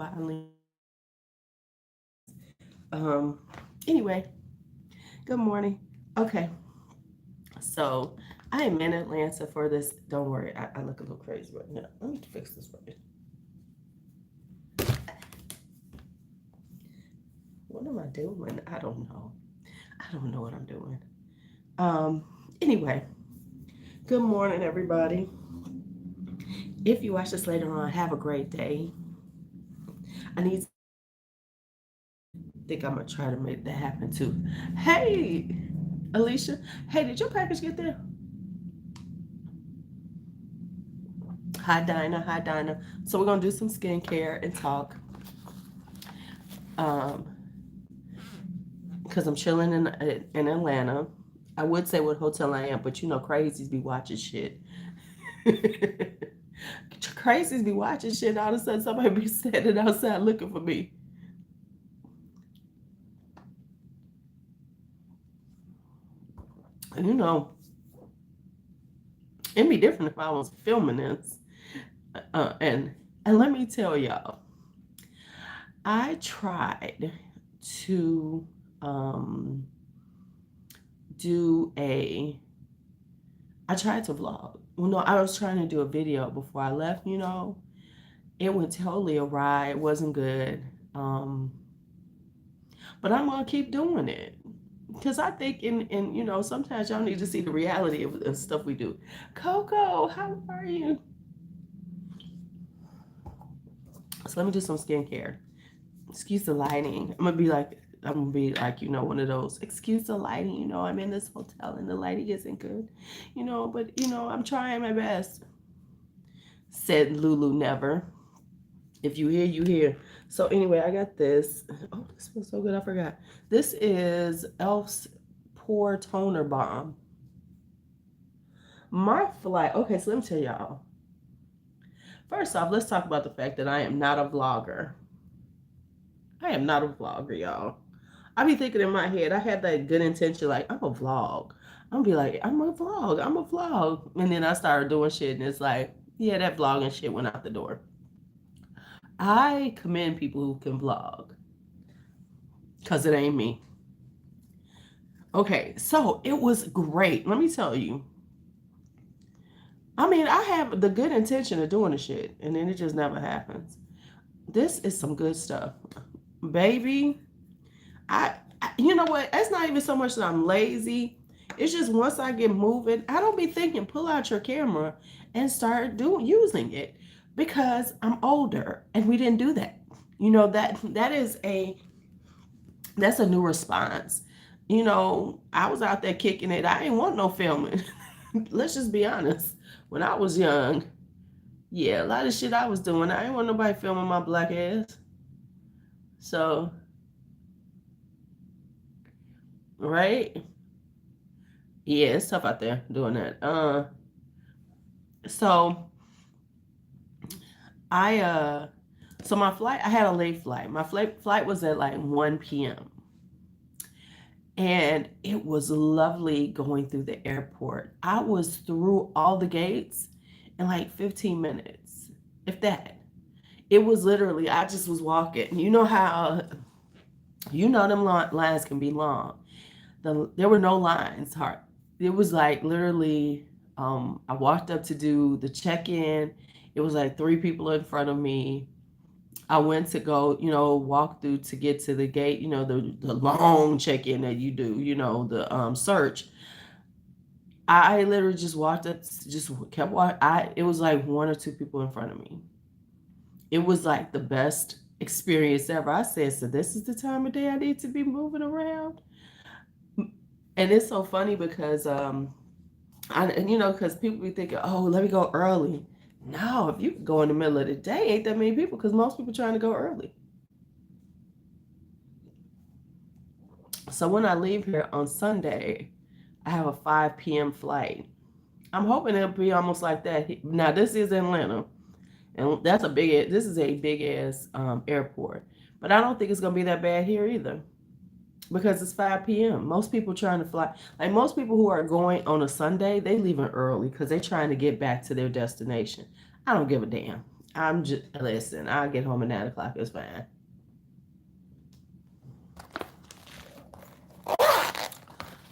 finally. Anyway, good morning. Okay, so I am in Atlanta for this. Don't worry, I look a little crazy right now. Let me fix this right. What am I doing? I don't know. I don't know what I'm doing. Um, anyway, good morning, everybody. If you watch this later on, have a great day. I need. Think I'm gonna try to make that happen too. Hey, Alicia. Hey, did your package get there? Hi, Dinah. Hi, Dinah. So we're gonna do some skincare and talk. Um, because I'm chilling in Atlanta. I would say what hotel I am, but you know, crazies be watching shit. Crazies be watching shit. All of a sudden, somebody be standing outside looking for me. And you know, it'd be different if I was filming this. And let me tell y'all, I tried to um, do a I tried to vlog. Well, no, I was trying to do a video before I left, you know. It went totally awry. It wasn't good. Um, but I'm gonna keep doing it. Because I think in you know, sometimes y'all need to see the reality of stuff we do. Coco, how are you? So let me do some skincare. Excuse the lighting. I'm gonna be like, you know, one of those, excuse the lighting, you know, I'm in this hotel and the lighting isn't good. You know, but you know, I'm trying my best. Said LuuLuu never. If you hear, you hear. So anyway, I got this. Oh, this smells so good. I forgot. This is Elf's Pore Toner Balm. My flight. Okay, so let me tell y'all. First off, let's talk about the fact that I am not a vlogger. I am not a vlogger, y'all. I be thinking in my head, I had that good intention, like, I'm a vlog. I'm be like, I'm a vlog. I'm a vlog. And then I started doing shit, and it's like, yeah, that vlogging shit went out the door. I commend people who can vlog because it ain't me. Okay, so it was great. Let me tell you. I mean, I have the good intention of doing the shit, and then it just never happens. This is some good stuff. Baby, you know what? It's not even so much that I'm lazy. It's just once I get moving, I don't be thinking, pull out your camera and start using it because I'm older and we didn't do that. You know, that's a new response. You know, I was out there kicking it. I ain't want no filming. Let's just be honest. When I was young, yeah, a lot of shit I was doing, I ain't want nobody filming my black ass. So, right? Yeah, it's tough out there doing that. So I so my flight, I had a late flight. My flight was at like 1 p.m. And it was lovely going through the airport. I was through all the gates in like 15 minutes, if that. It was literally, I just was walking. You know how, you know, them lines can be long. There were no lines, hard. It was like literally, I walked up to do the check-in. It was like three people in front of me. I went to go, you know, walk through to get to the gate, you know, the long check-in that you do, you know, the search. I literally just walked up, just kept walking. It was like one or two people in front of me. It was like the best experience ever. I said, so this is the time of day I need to be moving around. And it's so funny because and you know, because people be thinking, oh, let me go early. No, if you go in the middle of the day, ain't that many people because most people trying to go early. So when I leave here on Sunday, I have a 5 p.m. flight. I'm hoping it'll be almost like that. Now this is Atlanta, and this is a big ass airport. But I don't think it's gonna be that bad here either, because it's 5 p.m. Most people trying to fly, like most people who are going on a Sunday, they leaving early because they're trying to get back to their destination. I don't give a damn. I'm just, listen, I'll get home at 9 o'clock. It's fine.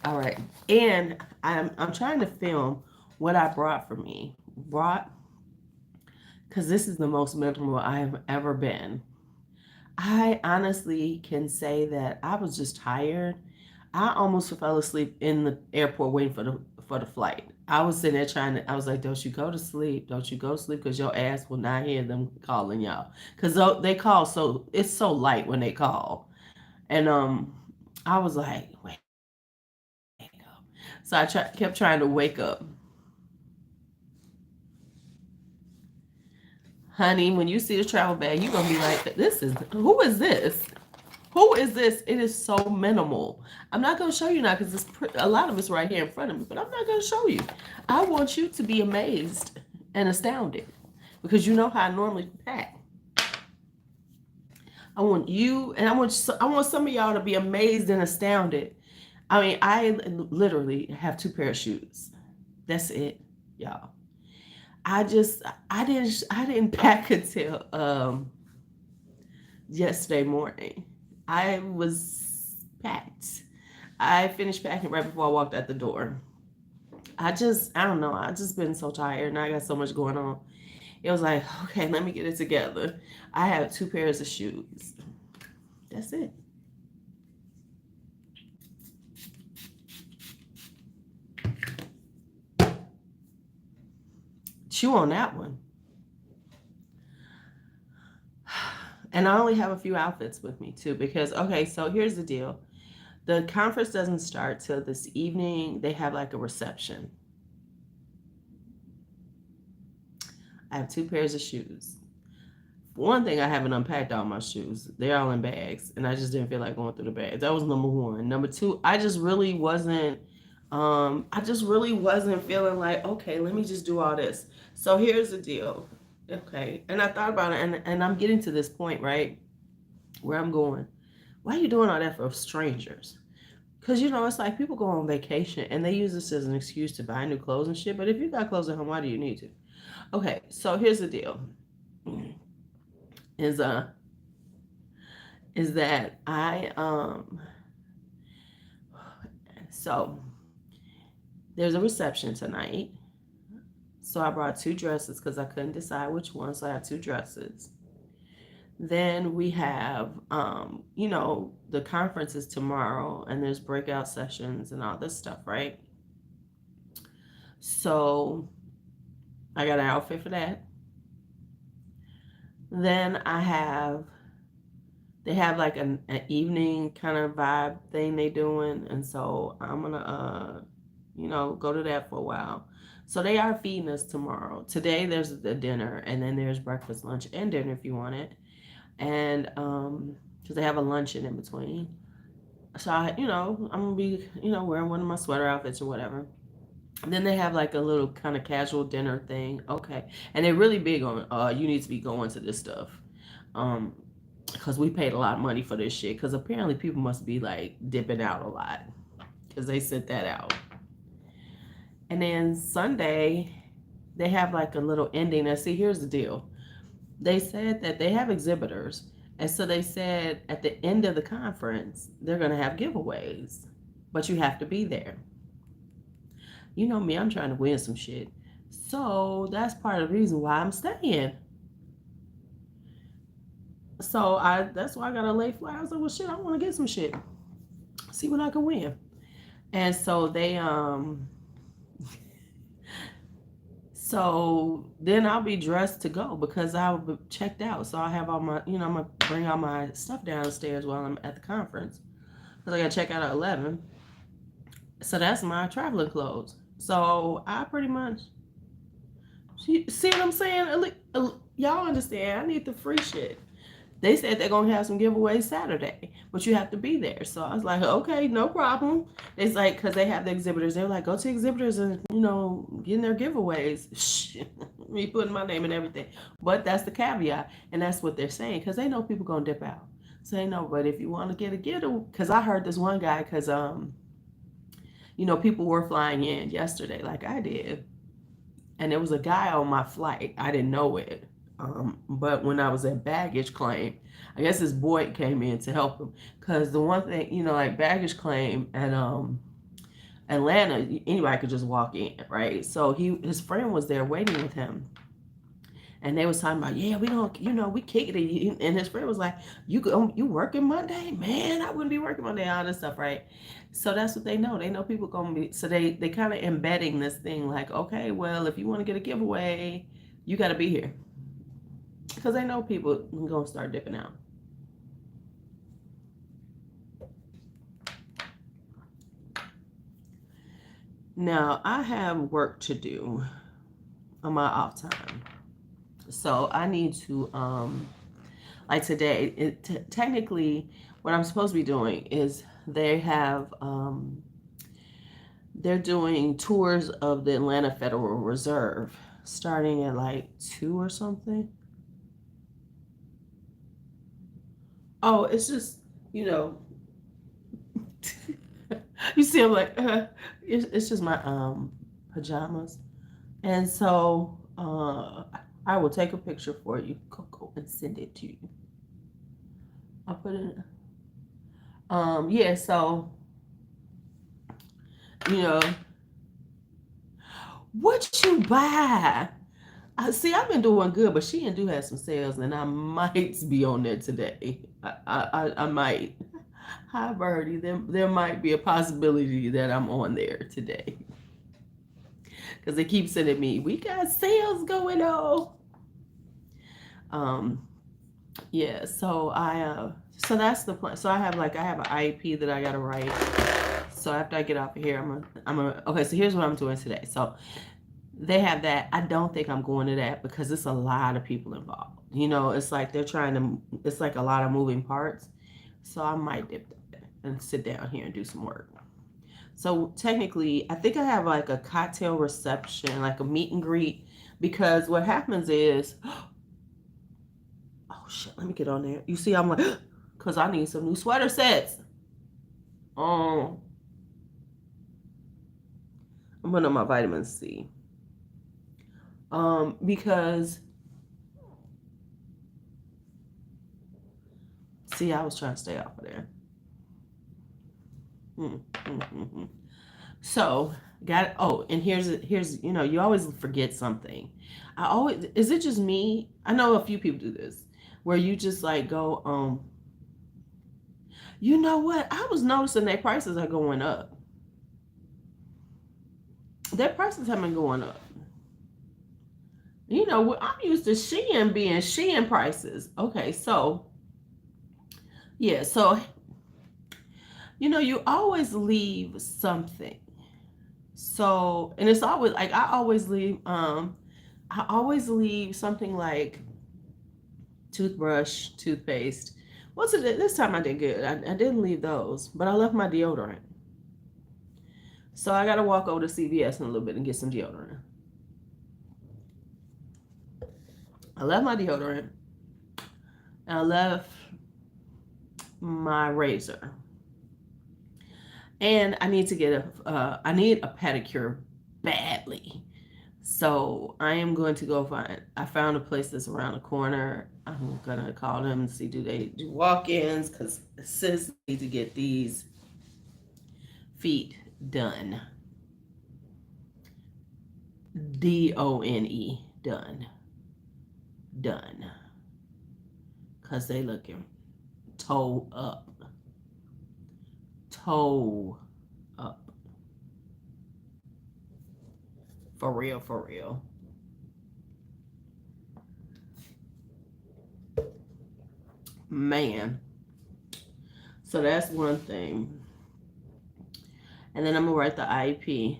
All right. And I'm trying to film what I brought for me. Brought, because this is the most miserable I have ever been. I honestly can say that I was just tired. I almost fell asleep in the airport waiting for the flight. I was sitting there trying to. I was like, "Don't you go to sleep? Don't you go to sleep? Because your ass will not hear them calling y'all. Because they call so it's so light when they call." And I was like, "Wake up!" So kept trying to wake up, honey. When you see the travel bag, you're gonna be like, "This is who is this?" Who is this? It is so minimal. I'm not going to show you now because a lot of it's right here in front of me, but I'm not going to show you. I want you to be amazed and astounded because you know how I normally pack. I want you, and I want some of y'all to be amazed and astounded. I mean, I literally have 2 pair of shoes. That's it, y'all. I just I didn't pack until yesterday morning. I was packed. I finished packing right before I walked out the door. I don't know. I just been so tired and I got so much going on. It was like, okay, let me get it together. I have 2 pairs of shoes. That's it. Chew on that one. And I only have a few outfits with me too because, okay, so here's the deal. The conference doesn't start till this evening. They have like a reception. I have 2 pairs of shoes. One thing, I haven't unpacked all my shoes. They're all in bags, and I just didn't feel like going through the bags. That was number one. Number two, I just really wasn't feeling like, okay, let me just do all this. So here's the deal. Okay. And I thought about it, and I'm getting to this point, right? Where I'm going. Why are you doing all that for strangers? Because, it's like people go on vacation and they use this as an excuse to buy new clothes and shit. But if you got clothes at home, why do you need to? Okay. So here's the deal. Is is that so there's a reception tonight. So I brought 2 dresses because I couldn't decide which one. So I have 2 dresses. Then we have the conference is tomorrow and there's breakout sessions and all this stuff, right? So I got an outfit for that. Then they have like an evening kind of vibe thing they doing, and so I'm gonna go to that for a while. So they are feeding us tomorrow. Today there's the dinner, and then there's breakfast, lunch, and dinner if you want it, and because they have a luncheon in between. So I'm gonna be wearing one of my sweater outfits or whatever. And then they have like a little kind of casual dinner thing. Okay, and they're really big on you need to be going to this stuff. Um, because we paid a lot of money for this shit. Because apparently people must be like dipping out a lot because they sent that out. And then Sunday, they have like a little ending. Now, see, here's the deal. They said that they have exhibitors. And so they said at the end of the conference, they're going to have giveaways, but you have to be there. You know me, I'm trying to win some shit. So that's part of the reason why I'm staying. So that's why I got a late flight. I was like, well, shit, I want to get some shit. See what I can win. And so so then I'll be dressed to go because I'll be checked out. So I have all my, I'm gonna bring all my stuff downstairs while I'm at the conference because I gotta check out at 11. So that's my traveling clothes. So I pretty much see what I'm saying. Y'all understand? I need the free shit. They said they're gonna have some giveaways Saturday, but you have to be there. So I was like, okay, no problem. It's like because they have the exhibitors. They're like, go to exhibitors and getting their giveaways. Me putting my name and everything. But that's the caveat, and that's what they're saying because they know people gonna dip out. So they know. But if you want to get a because I heard this one guy because people were flying in yesterday like I did, and there was a guy on my flight. I didn't know it. But when I was at baggage claim, I guess this boy came in to help him because the one thing, like baggage claim and Atlanta, anybody could just walk in, right? So his friend was there waiting with him, and they was talking about, yeah, we don't, we kick it. And his friend was like, you working Monday? Man, I wouldn't be working Monday, all this stuff, right? So that's what they know. They know people gonna be, so they kind of embedding this thing like, okay, well, if you want to get a giveaway, you got to be here. Because they know people are gonna start dipping out. Now, I have work to do on my off time. So I need to, like today, technically, what I'm supposed to be doing is they're doing tours of the Atlanta Federal Reserve starting at like 2 or something. Oh, it's just, you know, you see, I'm like, it's just my pajamas. And so I will take a picture for you, Coco, and send it to you. I'll put it in. Yeah, so, you know, what you buy? See, I've been doing good, but she and do have some sales, and I might be on there today. I might. Hi, Birdie. There might be a possibility that I'm on there today because they keep sending me, we got sales going on. Yeah. So that's the plan. So I have an IEP that I gotta write. So after I get off of here, okay. So here's what I'm doing today. So they have that. I don't think I'm going to that because it's a lot of people involved. It's like it's like a lot of moving parts. So I might dip and sit down here and do some work. So technically, I think I have like a cocktail reception, like a meet and greet, because what happens is, oh shit, let me get on there. You see, I'm like, because I need some new sweater sets. I'm putting on my vitamin C. Because see, I was trying to stay off of there. So got it. Oh, and here's you always forget something. Is it just me? I know a few people do this where you just like go, you know what? I was noticing their prices are going up. Their prices have been going up. I'm used to Shein being Shein prices. Okay, so yeah, so you always leave something. So, and it's always like I always leave something like toothbrush, toothpaste. What's it? This time I did good. I didn't leave those, but I left my deodorant. So I got to walk over to CVS in a little bit and get some deodorant. I left my deodorant. And I left my razor. And I need to get I need a pedicure badly. So I am going to go I found a place that's around the corner. I'm going to call them and see, do they do walk-ins? Because sis need to get these feet done. DONE, done. Done. Because they looking toe up. Toe up. For real, for real. Man. So that's one thing. And then I'm going to write the IEP.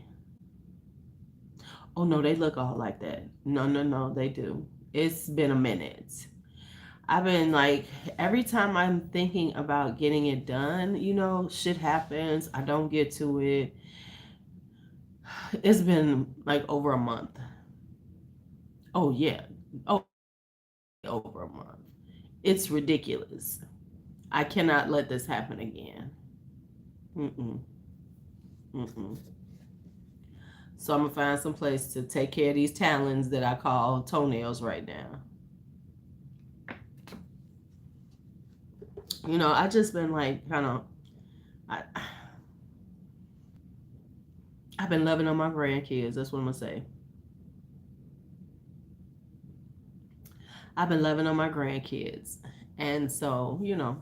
Oh, no, they look all like that. No, they do. It's been a minute. I've been like, every time I'm thinking about getting it done, shit happens. I don't get to it. It's been like over a month. Oh, yeah. Oh, over a month. It's ridiculous. I cannot let this happen again. So I'm going to find some place to take care of these talons that I call toenails right now. You know, I just been like kind of, I, I've been loving on my grandkids. That's what I'm gonna say. I've been loving on my grandkids, and so you know,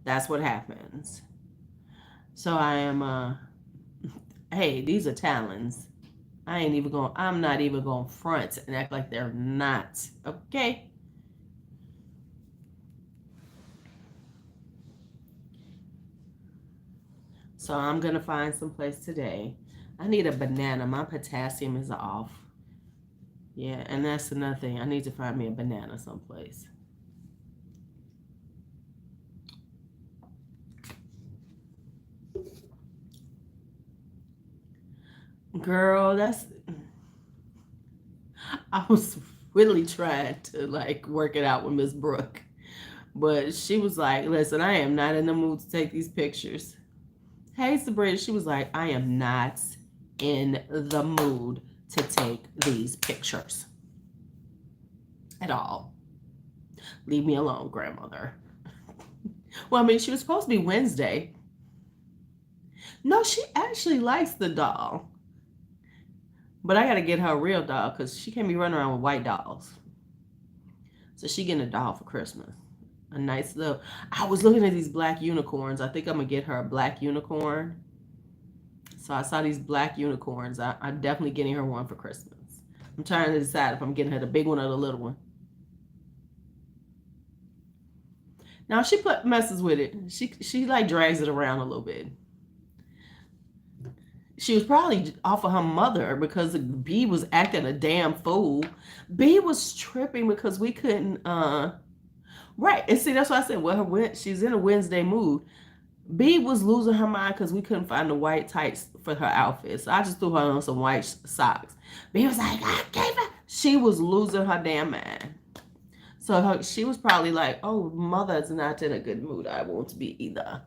that's what happens. So I am. Hey, these are talons. I'm not even going to front and act like they're not. Okay? So I'm going to find some place today. I need a banana. My potassium is off. Yeah, and that's another thing. I need to find me a banana someplace. Girl, I was really trying to like work it out with Miss Brooke. But she was like, listen, I am not in the mood to take these pictures. Hey, Sabrina, she was like, I am not in the mood to take these pictures at all. Leave me alone, grandmother. Well, I mean, she was supposed to be Wednesday. No, she actually likes the doll. But I got to get her a real doll because she can't be running around with white dolls. So she getting a doll for Christmas. A nice little. I was looking at these black unicorns. I think I'm going to get her a black unicorn. So I saw these black unicorns. I'm definitely getting her one for Christmas. I'm trying to decide if I'm getting her the big one or the little one. Now she messes with it. She like drags it around a little bit. She was probably off of her mother because B was acting a damn fool. B was tripping because we couldn't right. And see, that's why I said, well, she's in a Wednesday mood. B was losing her mind because we couldn't find the white tights for her outfit. So I just threw her on some white socks. B was like, I gave her. She was losing her damn mind. So she was probably like, oh, mother's not in a good mood. I won't be either.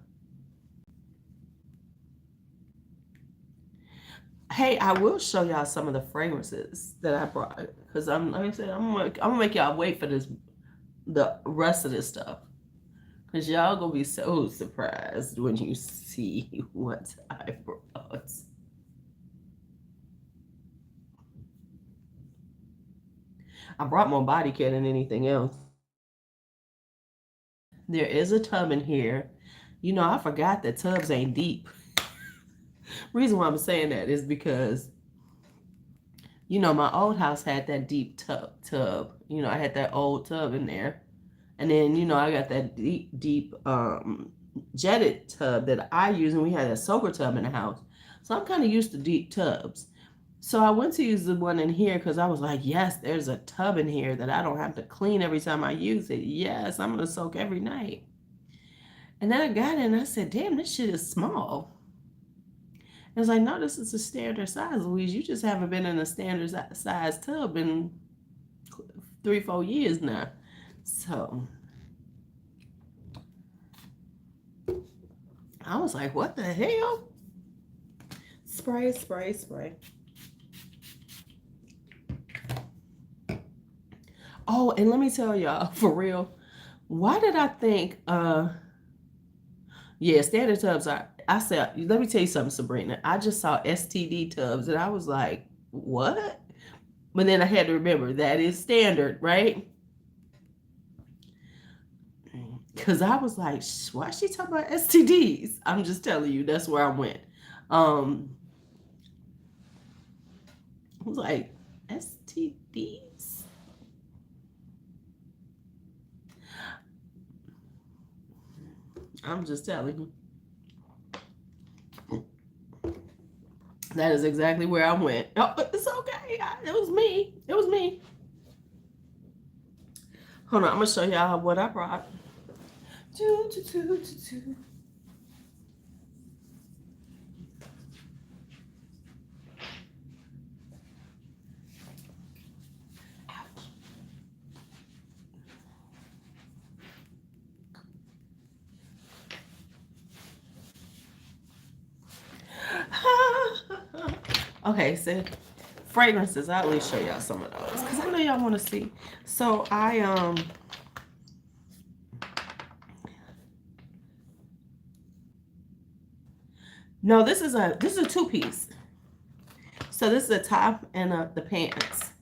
Hey, I will show y'all some of the fragrances that I brought because like I said, I'm gonna make y'all wait for the rest of this stuff because y'all gonna be so surprised when you see what I brought. I brought more body care than anything else. There is a tub in here. You know, I forgot that tubs ain't deep. Reason why I'm saying that is because you know my old house had that deep tub. You know, I had that old tub in there. And then, you know, I got that deep jetted tub that I use, and we had a soaker tub in the house. So I'm kind of used to deep tubs. So I went to use the one in here because I was like, yes, there's a tub in here that I don't have to clean every time I use it. Yes, I'm going to soak every night. And then I got it and I said, damn, this shit is small. I was like, no, this is a standard size, Louise. You just haven't been in a standard size tub in 3-4 years now. So I was like, what the hell? Spray, spray, spray. Oh, and let me tell y'all, for real, why did I think, yeah, standard tubs are, I said, let me tell you something, Sabrina. I just saw STD tubs and I was like, what? But then I had to remember that is standard, right? Because I was like, why is she talking about STDs? I'm just telling you, that's where I went. I was like, STDs? I'm just telling you. That is exactly where I went. Oh, it's okay. It was me. It was me. Hold on. I'm going to show y'all what I brought. Okay, so fragrances. I'll at least show y'all some of those because I know y'all want to see. So I No, this is a two-piece. So this is the top and the pants.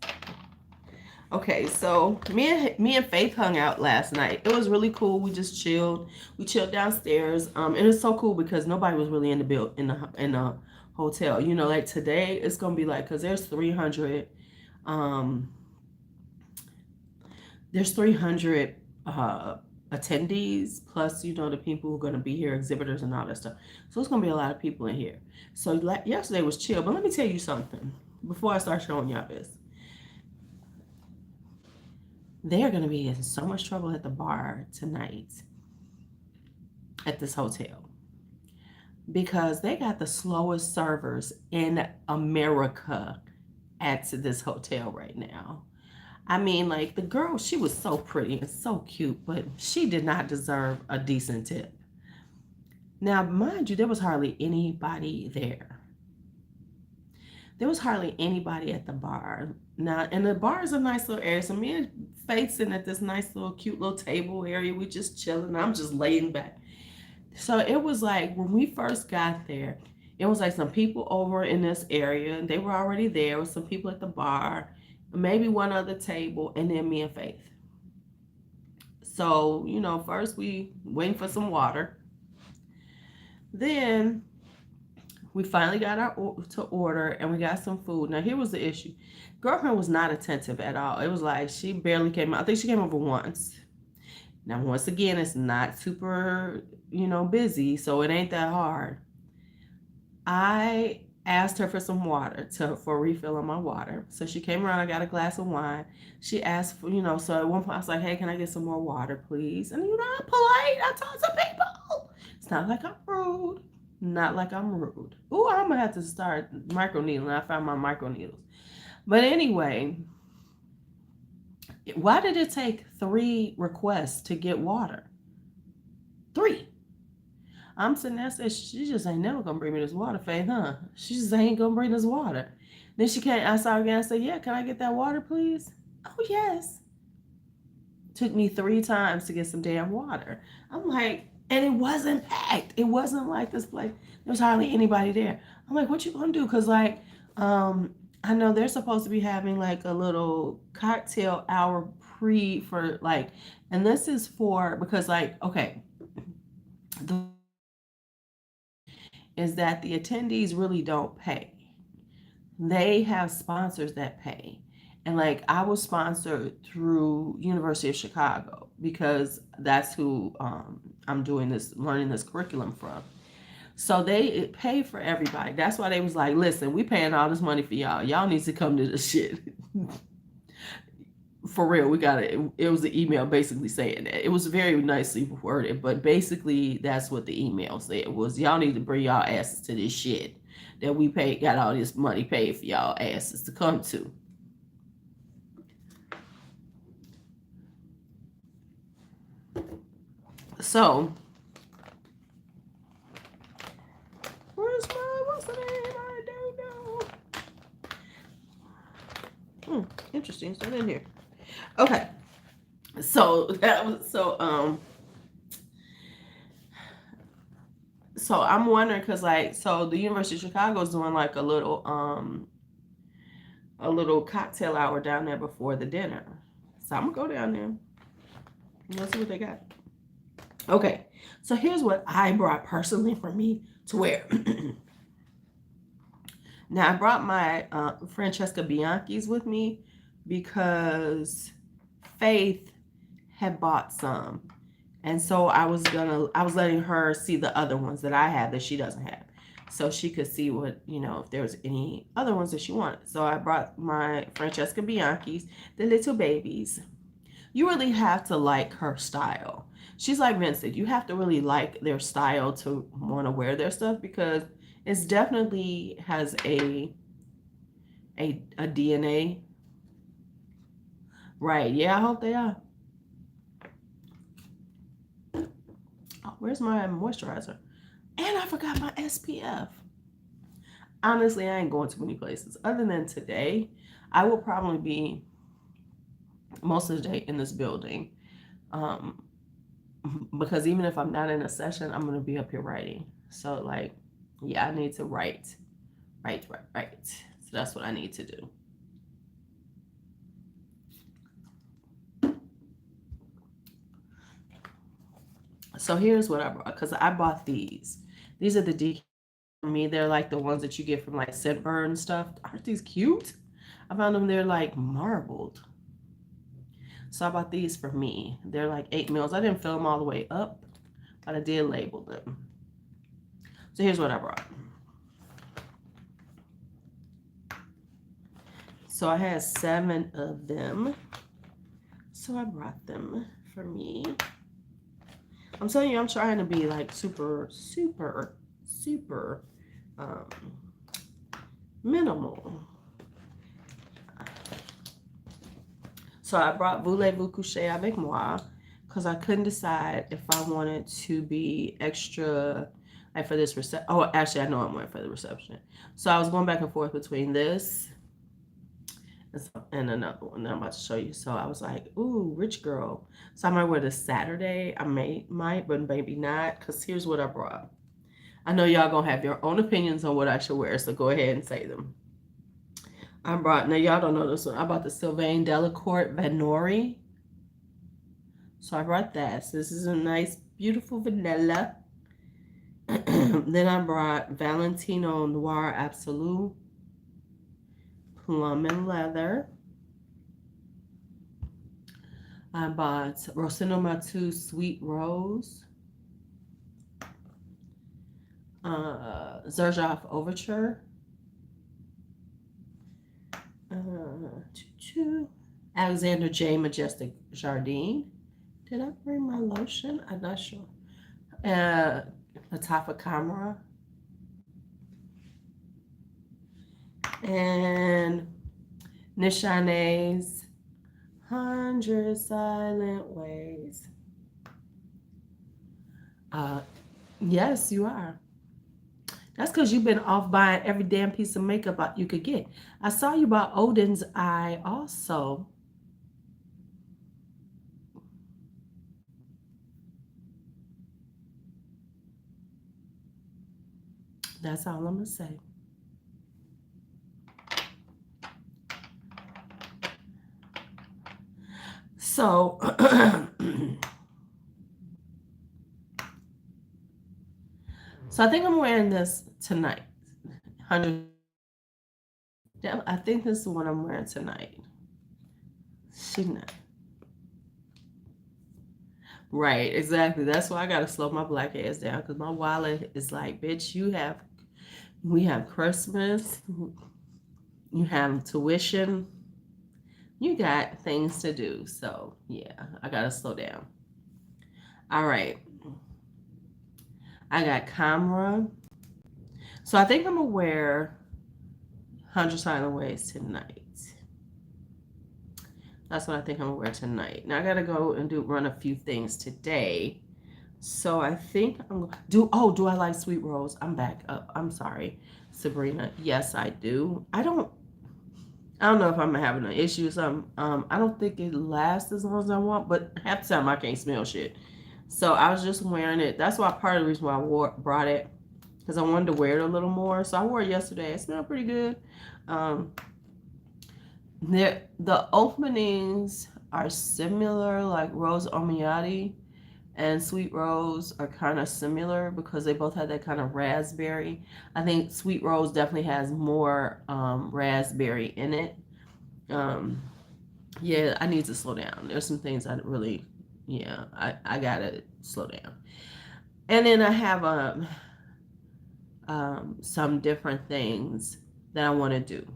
Okay, so me and Faith hung out last night. It was really cool. We just chilled. We chilled downstairs. And it's so cool because nobody was really in the in the hotel. You know, like today it's gonna be like, because um there's 300 attendees plus, you know, the people who are going to be here, exhibitors and all that stuff. So it's going to be a lot of people in here. So like yesterday was chill, but let me tell you something before I start showing y'all this. They are going to be in so much trouble at the bar tonight at this hotel because they got the slowest servers in America at this hotel right now. I mean, like, the girl, she was so pretty and so cute, but she did not deserve a decent tip. Now, mind you, there was hardly anybody there. There was hardly anybody at the bar. Now, and the bar is a nice little area. So me and Faith sitting at this nice little cute little table area. We just chilling. I'm just laying back. So it was like when we first got there, it was like some people over in this area, and they were already there with some people at the bar, maybe one other table, and then me and Faith. So, you know, first we waiting for some water. Then we finally got our to order and we got some food. Now here was the issue. Girlfriend was not attentive at all. It was like she barely came out. I think she came over once. Now once again, it's not super, you know, busy, so it ain't that hard. I asked her for some water for a refill on my water. So she came around, I got a glass of wine. She asked for, you know, so at one point I was like, hey, can I get some more water, please? And you know, I'm polite. I talk to people. It's not like I'm rude. Not like I'm rude. Ooh, I'm gonna have to start microneedling. I found my microneedles. But anyway, why did it take 3 requests to get water? 3. I'm sitting there saying, she just ain't never gonna bring me this water, Faith, huh? She just ain't gonna bring this water. Then she came, I saw her again and said, yeah, can I get that water, please? Oh, yes. Took me 3 times to get some damn water. I'm like, and it wasn't packed. It wasn't like this place. There was hardly anybody there. I'm like, what you gonna do? Cause like, I know they're supposed to be having like a little cocktail hour for like, and this is for, because like, okay, the is that the attendees really don't pay. They have sponsors that pay. And like I was sponsored through University of Chicago because that's who I'm doing this, learning this curriculum from. So they pay for everybody. That's why they was like, listen, we paying all this money for y'all. Y'all need to come to this shit. For real, we got it. It was the email basically saying that. It was very nicely worded, but basically that's what the email said was y'all need to bring y'all asses to this shit that we got all this money paid for y'all asses to come to. So, what's the name? I don't know. Interesting. It's not in here. Okay. So that was so I'm wondering because like so the University of Chicago is doing like a little cocktail hour down there before the dinner. So I'm gonna go down there. Let's see what they got. Okay, so here's what I brought personally for me to wear. Now I brought my Francesca Bianchi's with me because Faith had bought some. And so I was letting her see the other ones that I have that she doesn't have. So she could see what, you know, if there was any other ones that she wanted. So I brought my Francesca Bianchi's, the little babies. You really have to like her style. She's like Vincent. You have to really like their style to want to wear their stuff because it's definitely has a DNA. Right. Yeah, I hope they are. Oh, where's my moisturizer? And I forgot my SPF. Honestly, I ain't going to many places. Other than today, I will probably be most of the day in this building. Because even if I'm not in a session, I'm going to be up here writing. So, like, Yeah, I need to write. Right. So that's what I need to do. So here's what I brought, because I bought these. These are the decals for me. They're like the ones that you get from like Scentbird and stuff. Aren't these cute? I found them, they're like marbled. So I bought these for me. They're like 8 mils. I didn't fill them all the way up, but I did label them. So here's what I brought. So I had 7 of them. So I brought them for me. I'm telling you, I'm trying to be like super um, minimal. So I brought Voulez-vous coucher avec moi because I couldn't decide if I wanted to be extra, like for this reception. Oh, actually, I know I'm wearing for the reception. So I was going back and forth between this and another one that I'm about to show you. So I was like, ooh, rich girl. So I might wear this Saturday. I might, but maybe not, because here's what I brought. I know y'all gonna have your own opinions on what I should wear, so go ahead and say them. I brought, now y'all don't know this one, I bought the Sylvain Delacourt Vanori. So I brought that. So this is a nice, beautiful vanilla. Then I brought Valentino Noir Absolute Plum and Leather. I bought Rosino Matu Sweet Rose. Zerjoff Overture. Alexander J. Majestic Jardine. Did I bring my lotion? I'm not sure. Latafa Camera. And Nishane's 100 Silent Ways. Yes, you are. That's because you've been off buying every damn piece of makeup you could get. I saw you buy Odin's Eye also. That's all I'm going to say. So, so I think I'm wearing this tonight. 100. I think this is what I'm wearing tonight. Shouldn't. Right, exactly. That's why I gotta slow my black ass down, because my wallet is like, bitch, we have Christmas, you have tuition, you got things to do. So yeah, I gotta slow down. All right. I got camera. So I think I'm gonna wear 100 Silent Ways tonight. That's what I think I'm gonna wear tonight. Now I gotta go and run a few things today. So I think I'm gonna do. Oh, do I like Sweet Rose? I'm back up. I'm sorry, Sabrina. Yes, I do. I don't know if I'm having an issue with something. I don't think it lasts as long as I want, but half the time I can't smell shit. So I was just wearing it. That's why part of the reason why I brought it, because I wanted to wear it a little more. So I wore it yesterday. It smelled pretty good. The openings are similar, like Rose Omiati and Sweet Rose are kind of similar because they both have that kind of raspberry. I think Sweet Rose definitely has more raspberry in it. Yeah, I need to slow down. There's some things I really, yeah, I gotta slow down. And then I have some different things that I want to do.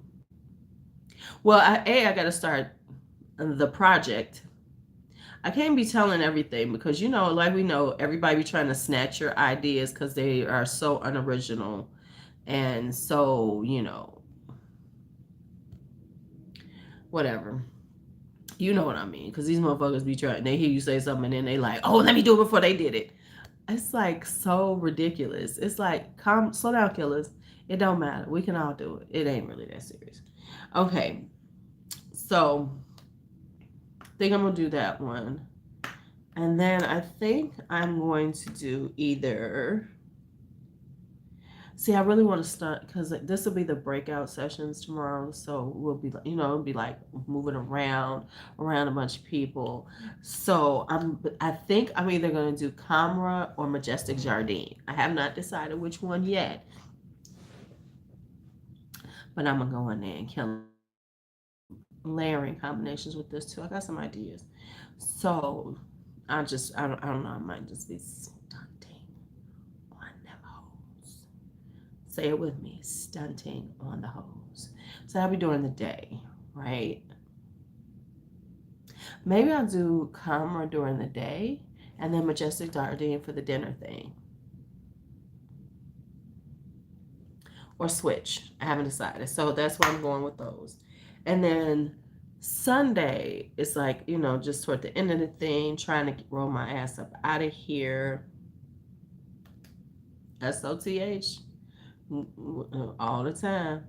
Well, I got to start the project. I can't be telling everything because, like we know, everybody be trying to snatch your ideas because they are so unoriginal. And so, whatever. You know what I mean? Because these motherfuckers be trying, they hear you say something and then they like, oh, let me do it before they did it. It's like so ridiculous. It's like, slow down, killers. It don't matter. We can all do it. It ain't really that serious. Okay. So, I think I'm going to do that one. And then I think I'm going to do either See, I really want to start because this will be the breakout sessions tomorrow. So we'll be, it'll be like moving around a bunch of people. So I think I'm either going to do Camera or Majestic Jardine. I have not decided which one yet, but I'm gonna go in there and kill layering combinations with this too. I got some ideas. So I don't know. I might just be stunting on them hoes. Say it with me, stunting on the hose. So I'll be during the day, right? Maybe I'll do Camera during the day and then Majestic Jardine for the dinner thing. Or switch. I haven't decided. So that's why I'm going with those. And then Sunday is like, just toward the end of the thing, trying to roll my ass up out of here. SOTH all the time.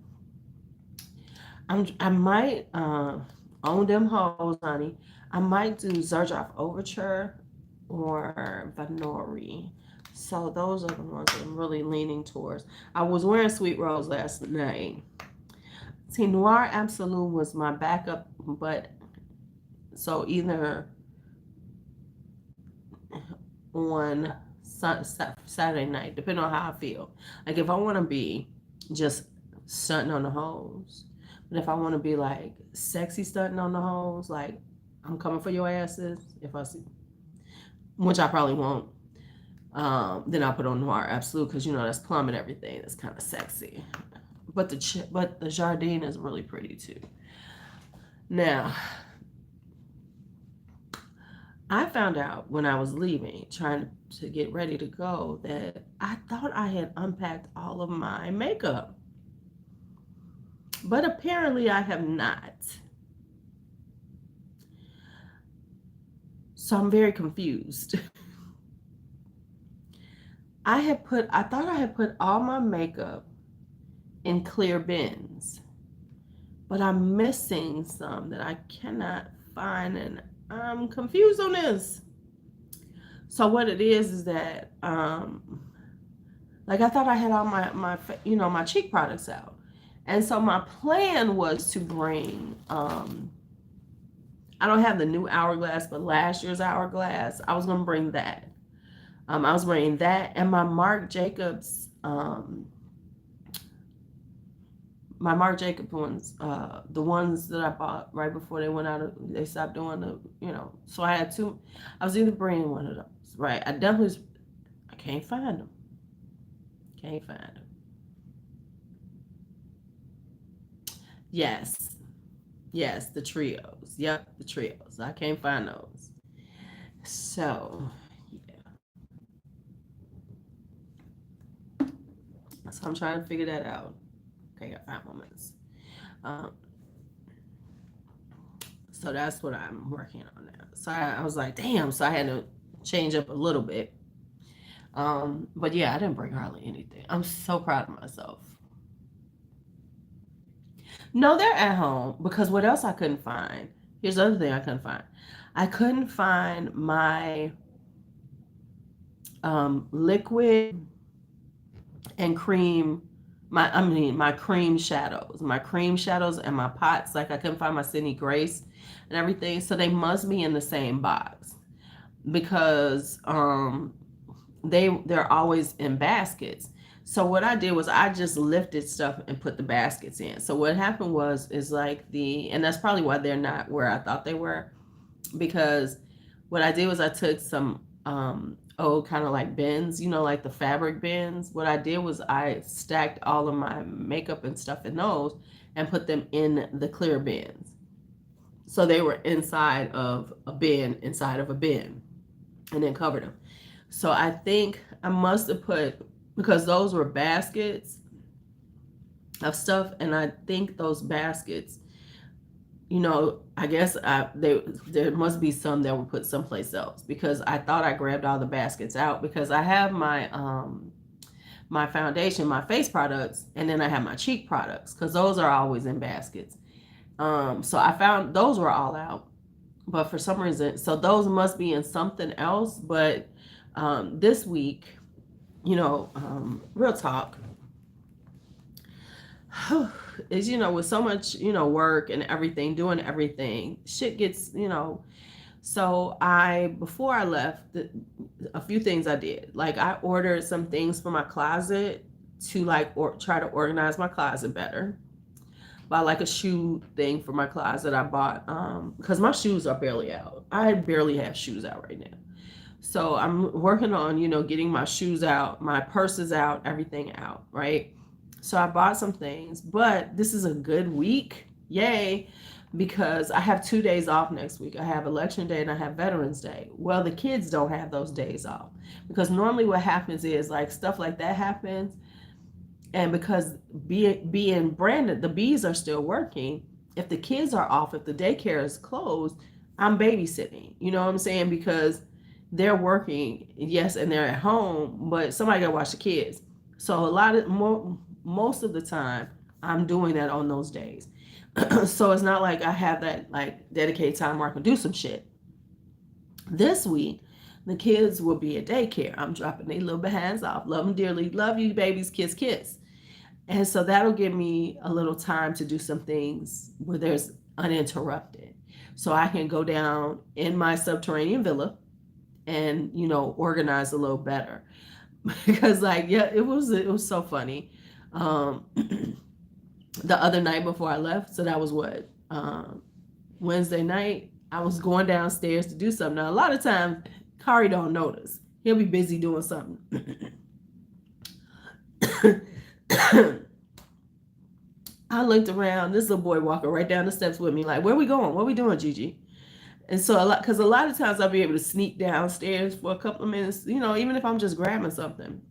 I might own them hoes, honey. I might do Zerjoff Overture or Vanori. So those are the ones that I'm really leaning towards. I was wearing Sweet Rose last night. See, Noir Absolute was my backup, but so either on Saturday night, depending on how I feel. Like if I want to be just stunting on the hoes, but if I want to be like sexy stunting on the hoes, like I'm coming for your asses, if I see, which I probably won't, then I'll put on Noir Absolute because that's plum and everything. That's kind of sexy. But the Jardine is really pretty too. Now, I found out when I was leaving, trying to get ready to go, that I thought I had unpacked all of my makeup. But apparently I have not. So I'm very confused. I thought I had put all my makeup in clear bins, but I'm missing some that I cannot find, and I'm confused on this. So what it is that like I thought I had all my cheek products out, and so my plan was to bring I don't have the new Hourglass, but last year's Hourglass. I was gonna bring that. I was bringing that and my Marc Jacobs ones, the ones that I bought right before they stopped doing so I had two. I was either bringing one of those, right? I can't find them. Can't find them. Yes. Yes, the trios. Yep, the trios. I can't find those. So, yeah. So I'm trying to figure that out. Okay, got 5 more minutes. Um, so that's what I'm working on now. So I was like, damn. So I had to change up a little bit. But yeah, I didn't bring hardly anything. I'm so proud of myself. No, they're at home because what else I couldn't find? Here's the other thing I couldn't find. I couldn't find my liquid and cream, my cream shadows and my pots. Like I couldn't find my Sydney Grace and everything. So they must be in the same box because they're always in baskets. So what I did was I just lifted stuff and put the baskets in. So what happened is like and that's probably why they're not where I thought they were, because what I did was I took some old kind of like bins, like the fabric bins. What I did was I stacked all of my makeup and stuff in those and put them in the clear bins. So they were inside of a bin, and then covered them. So I think I must have put, because those were baskets of stuff, and I think those baskets, I guess there must be some that were put someplace else, because I thought I grabbed all the baskets out, because I have my foundation, my face products, and then I have my cheek products, because those are always in baskets. So I found those were all out, but for some reason, so those must be in something else. But this week, real talk, is, with so much, work and everything, doing everything, shit gets, so before I left, a few things I did. Like I ordered some things for my closet to like try to organize my closet better. Buy like a shoe thing for my closet. I bought because my shoes are barely out. I barely have shoes out right now. So I'm working on, getting my shoes out, my purses out, everything out, right? So I bought some things, but this is a good week. Yay. Because I have 2 days off next week. I have Election Day and I have Veterans Day. Well, the kids don't have those days off because normally what happens is like stuff like that happens. And because being branded, the bees are still working. If the kids are off, if the daycare is closed, I'm babysitting. You know what I'm saying? Because they're working, yes, and they're at home, but somebody got to watch the kids. So most of the time, I'm doing that on those days. So it's not like I have that like dedicated time where I can do some shit. This week, the kids will be at daycare. I'm dropping their little behinds off. Love them dearly. Love you, babies. Kiss, kiss. And so that'll give me a little time to do some things where there's uninterrupted. So I can go down in my subterranean villa and, organize a little better. Because like, yeah, it was so funny. The other night before I left, so that was what? Wednesday night, I was going downstairs to do something. Now, a lot of times, Kari don't notice. He'll be busy doing something. I looked around. This little boy walking right down the steps with me, like, "Where we going? What we doing, Gigi?" And so because a lot of times I'll be able to sneak downstairs for a couple of minutes, even if I'm just grabbing something.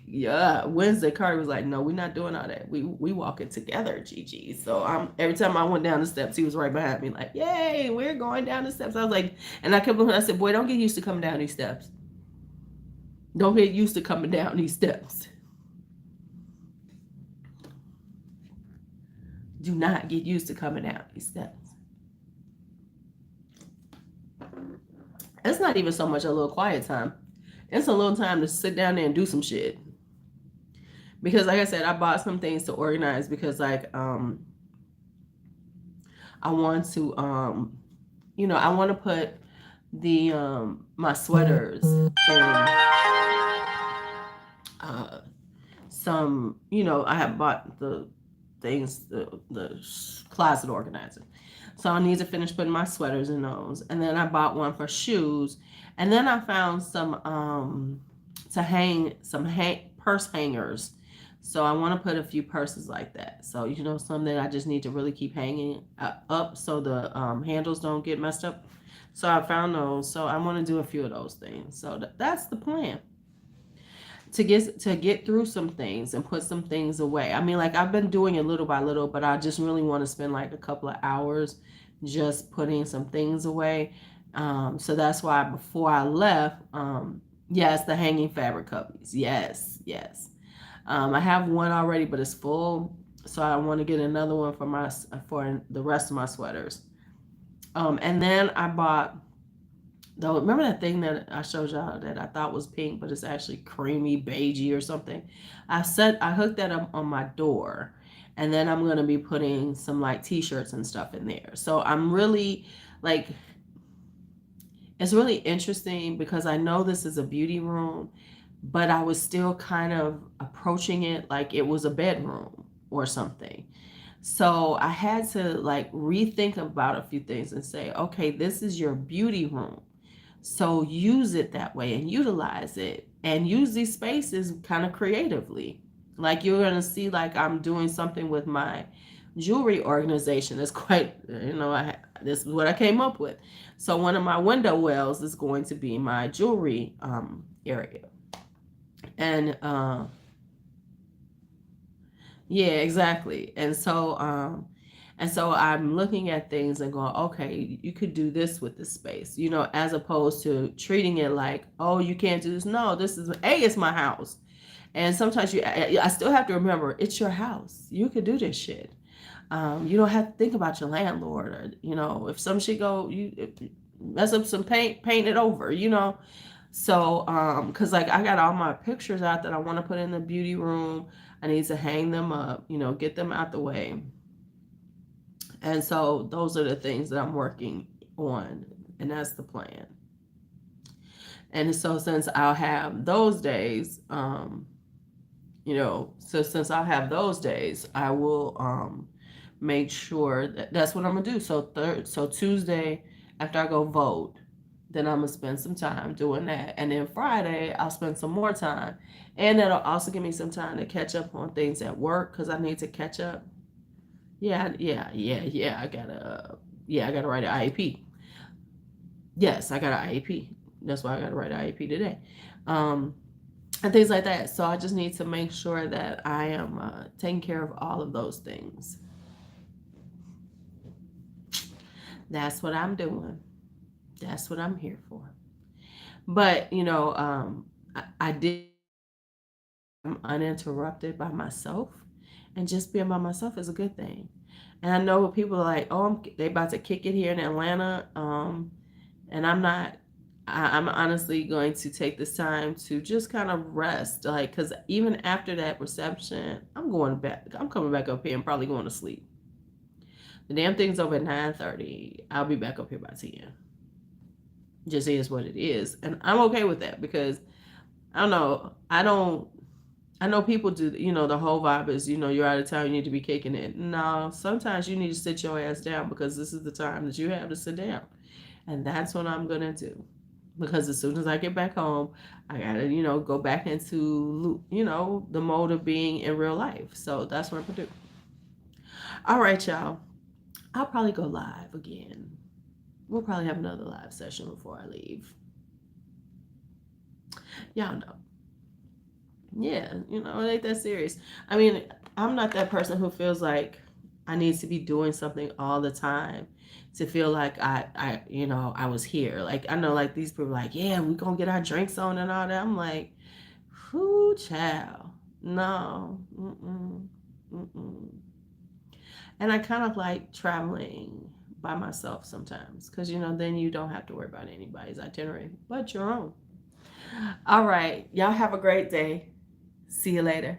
Yeah, Wednesday, Kari was like, "No, we're not doing all that. We walking together, Gigi." So every time I went down the steps, he was right behind me, like, "Yay, we're going down the steps." I was like, and I kept looking. I said, "Boy, don't get used to coming down these steps. Don't get used to coming down these steps. Do not get used to coming down these steps." It's not even so much a little quiet time. It's a little time to sit down there and do some shit. Because like I said, I bought some things to organize because like I want to I want to put the my sweaters in some, I have bought the things, the closet organizer. So I need to finish putting my sweaters in those. And then I bought one for shoes. And then I found some to hang some purse hangers. So I want to put a few purses like that. So, some that I just need to really keep hanging up so the handles don't get messed up. So I found those. So I want to do a few of those things. So that's the plan. To get through some things and put some things away. I mean, like I've been doing it little by little, but I just really want to spend like a couple of hours just putting some things away. So that's why before I left, yes, the hanging fabric cubbies. Yes, yes. I have one already, but it's full. So I want to get another one for the rest of my sweaters. And then I bought, though, remember that thing that I showed y'all that I thought was pink, but it's actually creamy, beigey or something. I hooked that up on my door, and then I'm going to be putting some like t-shirts and stuff in there. So I'm really like, it's really interesting because I know this is a beauty room, but I was still kind of approaching it like it was a bedroom or something. So I had to like rethink about a few things and say, okay, this is your beauty room. So use it that way and utilize it and use these spaces kind of creatively. Like you're going to see like I'm doing something with my jewelry organization. It's quite, this is what I came up with. So one of my window wells is going to be my jewelry area. And yeah, exactly. And so I'm looking at things and going, okay, you could do this with this space, as opposed to treating it like, oh, you can't do this. No, it's my house. And sometimes I still have to remember it's your house. You could do this shit. You don't have to think about your landlord or, if some shit you mess up some paint it over, So, cause like I got all my pictures out that I want to put in the beauty room. I need to hang them up, get them out the way. And so those are the things that I'm working on, and that's the plan. And so since I'll have those days, since I'll have those days, I will make sure that that's what I'm gonna do. So Tuesday after I go vote, then I'm gonna spend some time doing that, and then Friday I'll spend some more time, and that'll also give me some time to catch up on things at work because I need to catch up. Yeah. I gotta write an IEP. Yes, I got an IEP. That's why I gotta write an IEP today. Um, and things like that. So I just need to make sure that I am taking care of all of those things. That's what I'm doing. That's what I'm here for. But I did. I'm uninterrupted by myself, and just being by myself is a good thing. And I know what people are like, oh, they about to kick it here in Atlanta, and I'm not. I'm honestly going to take this time to just kind of rest, like, because even after that reception, I'm going back. I'm coming back up here and probably going to sleep. The damn thing's over at 9:30. I'll be back up here by 10. Just is what it is, and I'm okay with that because I don't know. I know people do, the whole vibe is, you're out of town, you need to be kicking it. No, sometimes you need to sit your ass down because this is the time that you have to sit down. And that's what I'm going to do. Because as soon as I get back home, I got to, go back into, the mode of being in real life. So that's what I'm going to do. All right, y'all. I'll probably go live again. We'll probably have another live session before I leave. Y'all know. Yeah, it ain't that serious. I mean, I'm not that person who feels like I need to be doing something all the time to feel like I was here. Like, I know, like, these people are like, yeah, we gonna get our drinks on and all that. I'm like, whoo, child. No. Mm-mm. And I kind of like traveling by myself sometimes because, then you don't have to worry about anybody's itinerary but your own. All right. Y'all have a great day. See you later.